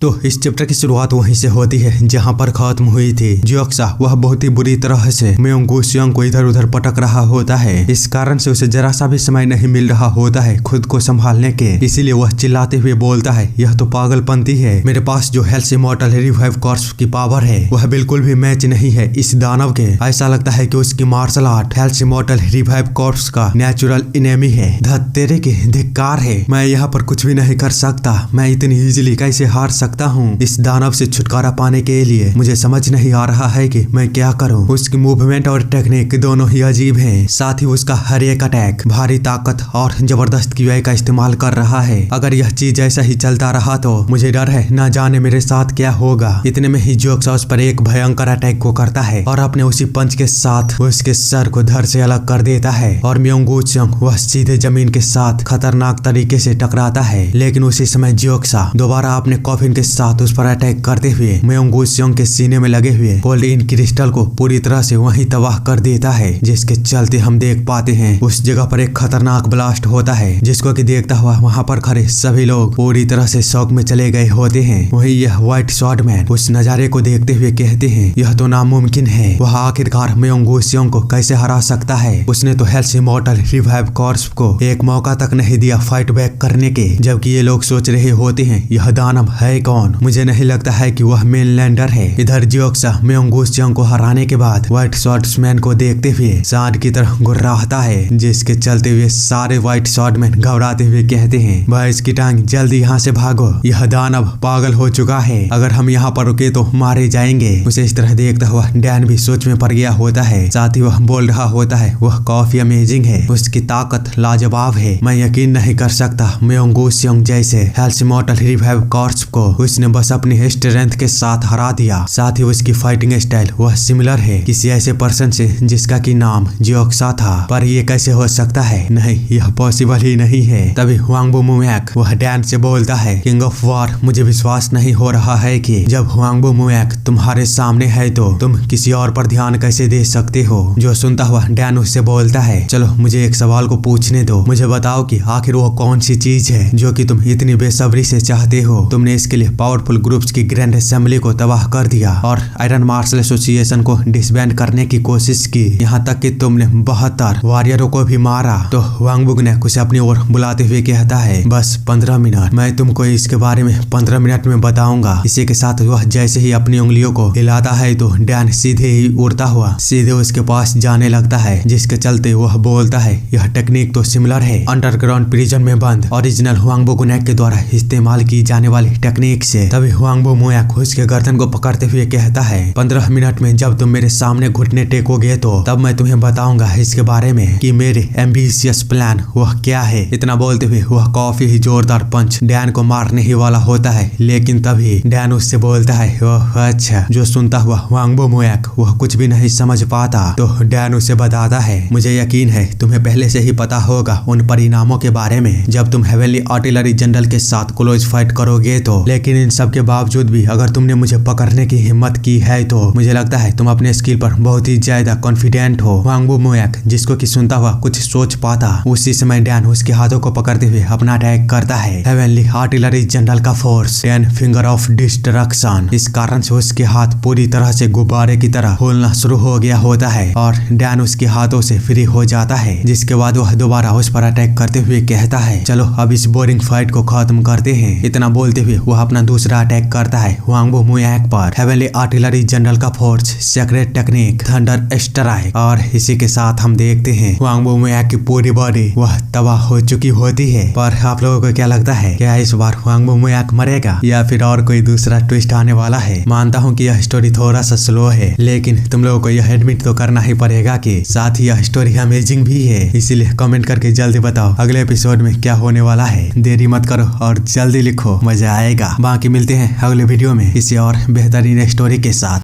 तो इस चैप्टर की शुरुआत वहीं से होती है जहां पर खत्म हुई थी। जियोक्सा वह बहुत ही बुरी तरह से म्योंगुसियोंग को इधर उधर पटक रहा होता है। इस कारण से उसे जरा सा भी समय नहीं मिल रहा होता है खुद को संभालने के, इसीलिए वह चिल्लाते हुए बोलता है, यह तो पागलपंती है। मेरे पास जो हेल्थ इमॉर्टल रिवाइव कॉर्प्स की पावर है वह बिल्कुल भी मैच नहीं है इस दानव के। ऐसा लगता है कि उसकी martial art health immortal revive corpse का नेचुरल इनेमी है। धत्तेरे के धिक्कार है, मैं यहाँ पर कुछ भी नहीं कर सकता। मैं इतनी इजीली कैसे हार सकता हूँ। इस दानव से छुटकारा पाने के लिए मुझे समझ नहीं आ रहा है कि मैं क्या करूँ। उसकी मूवमेंट और टेक्निक दोनों ही अजीब हैं। साथ ही उसका हर एक अटैक भारी ताकत और जबरदस्त क्यूआई का इस्तेमाल कर रहा है। अगर यह चीज ऐसा ही चलता रहा तो मुझे डर है ना जाने मेरे साथ क्या होगा। इतने में ही जियोक्सा उस पर एक भयंकर अटैक को करता है और अपने उसी पंच के साथ उसके सर को धड़ से अलग कर देता है और म्योंगुसियोंग वह सीधे जमीन के साथ खतरनाक तरीके से टकराता है। लेकिन उसी समय जियोक्सा दोबारा अपने कॉफिन के साथ उस पर अटैक करते हुए म्योंगुसियोंग के सीने में लगे हुए गोल्ड इन क्रिस्टल को पूरी तरह से वहीं तबाह कर देता है, जिसके चलते हम देख पाते हैं उस जगह पर एक खतरनाक ब्लास्ट होता है जिसको कि देखता हुआ वहां पर खड़े सभी लोग पूरी तरह से शौक में चले गए होते हैं। वहीं यह व्हाइट स्वॉर्डमैन उस नजारे को देखते हुए कहते हैं, यह तो नामुमकिन है। वह आखिरकार म्योंगुसियोंग को कैसे हरा सकता है। उसने तो हेल्थ इमॉर्टल रिवाइव कॉर्प्स को एक मौका तक नहीं दिया फाइट बैक करने के, जबकि ये लोग सोच रहे होते हैं यह दानव है कौन। मुझे नहीं लगता है कि वह मेनलैंडर है। इधर जियोक्सा म्योंगुसियोंग को हराने के बाद व्हाइट स्वॉर्डमैन को देखते हुए सांड की तरह गुर्राता है, जिसके चलते हुए सारे व्हाइट स्वॉर्डमैन घबराते हुए कहते हैं, भाई इसकी टांग जल्दी यहाँ से भागो, यह दानव पागल हो चुका है। अगर हम यहाँ पर रुके तो मारे जाएंगे। उसे इस तरह देखता हुआ डैन भी सोच में पड़ गया होता है। साथ ही वह बोल रहा होता है, वह काफी अमेजिंग है, उसकी ताकत लाजवाब है। मैं यकीन नहीं कर सकता म्योंगुसियोंग जैसे हेल्थ इमॉर्टल रिवाइव कॉर्प्स को उसने बस अपनी स्ट्रेंथ के साथ हरा दिया। साथ ही उसकी फाइटिंग स्टाइल वह सिमिलर है किसी ऐसे पर्सन से जिसका की नाम जियोक्सा था। पर ये कैसे हो सकता है, नहीं यह पॉसिबल ही नहीं है। तभी हुआंगबो मुएक वह डैन से बोलता है, किंग ऑफ वॉर मुझे विश्वास नहीं हो रहा है कि जब हुआंगबो मुएक तुम्हारे सामने है तो तुम किसी और पर ध्यान कैसे दे सकते हो। जो सुनता हुआ डैन उससे बोलता है, चलो मुझे एक सवाल को पूछने दो, मुझे बताओ कि आखिर वो कौन सी चीज है जो कि तुम इतनी बेसब्री से चाहते हो। तुमने इसके लिए पावरफुल ग्रुप्स की ग्रैंड असेंबली को तबाह कर दिया और आयरन मार्शल एसोसिएशन को डिसबैंड करने की कोशिश की, यहाँ तक कि तुमने 72 वॉरियरों को भी मारा। तो हुआंगबुक ने उसे अपनी ओर बुलाते हुए कहता है, बस 15 मिनट, मैं तुमको इसके बारे में 15 मिनट में बताऊंगा। इसी के साथ वह जैसे ही अपनी उंगलियों को हिलाता है तो डैन सीधे ही उड़ता हुआ सीधे उसके पास जाने लगता है, जिसके चलते वह बोलता है, यह टेक्निक तो सिमिलर है अंडरग्राउंड प्रिजन में बंद ओरिजिनल हुआंगबो मुएक के द्वारा इस्तेमाल की जाने वाली टेक्निक से। तभी हुआंगबो मुएक उसके गर्दन को पकड़ते हुए कहता है, 15 मिनट में जब तुम मेरे सामने घुटने टेकोगे तो तब मैं तुम्हें बताऊंगा इसके बारे में कि मेरे एम्बिशियस प्लान वह क्या है। इतना बोलते हुए वह काफी ही जोरदार पंच डैन को मारने ही वाला होता है, लेकिन तभी डैन उससे बोलता है, ओह अच्छा। जो सुनता हुआ हुआंगबो मुएक वह कुछ भी नहीं समझ पाता। तो डैन उसे बताता है, मुझे यकीन है तुम्हें पहले से ही पता होगा उन परिणामों के बारे में जब तुम हेवनली आर्टिलरी जनरल के साथ क्लोज फाइट करोगे तो, लेकिन इन सब के बावजूद भी अगर तुमने मुझे पकड़ने की हिम्मत की है तो मुझे लगता है तुम अपने स्किल पर बहुत ही ज्यादा कॉन्फिडेंट हो। हुआंगबो मुएक जिसको कि सुनता हुआ कुछ सोच पाता, उसी समय डैन उसके हाथों को पकड़ते हुए अपना अटैक करता है। हेवनली आर्टिलरी जनरल का फोर्स 10 फिंगर ऑफ डिस्ट्रक्शन, इस कारण से उसके हाथ पूरी तरह से गुब्बारे की तरह फूलना शुरू हो गया होता है और डैन उसके हाथों से फ्री हो जाता है। जिसके बाद वह दोबारा उस पर अटैक करते हुए कहता है, चलो अब इस बोरिंग फाइट को खत्म करते हैं। इतना बोलते हुए वह अपना दूसरा अटैक करता है हुआंगबो मुएक पर। हेवनली आर्टिलरी जनरल का force secret technique thunder strike, और इसी के साथ हम देखते हैं हुआंगबो मुएक की पूरी बॉडी वह तबाह हो चुकी होती है। पर आप लोगों को क्या लगता है, क्या इस बार हुआंगबो मुएक मरेगा या फिर और कोई दूसरा ट्विस्ट आने वाला है। मानता हूँ कि यह स्टोरी थोड़ा सा स्लो है, लेकिन तुम लोगों को यह एडमिट तो करना ही पड़ेगा कि साथ ही यह स्टोरी अमेजिंग भी है। इसीलिए कमेंट करके जल्दी बताओ अगले एपिसोड में क्या होने वाला है। देरी मत करो और जल्दी लिखो, मजा आएगा। बाकी मिलते हैं अगले वीडियो में किसी और बेहतरीन स्टोरी के साथ।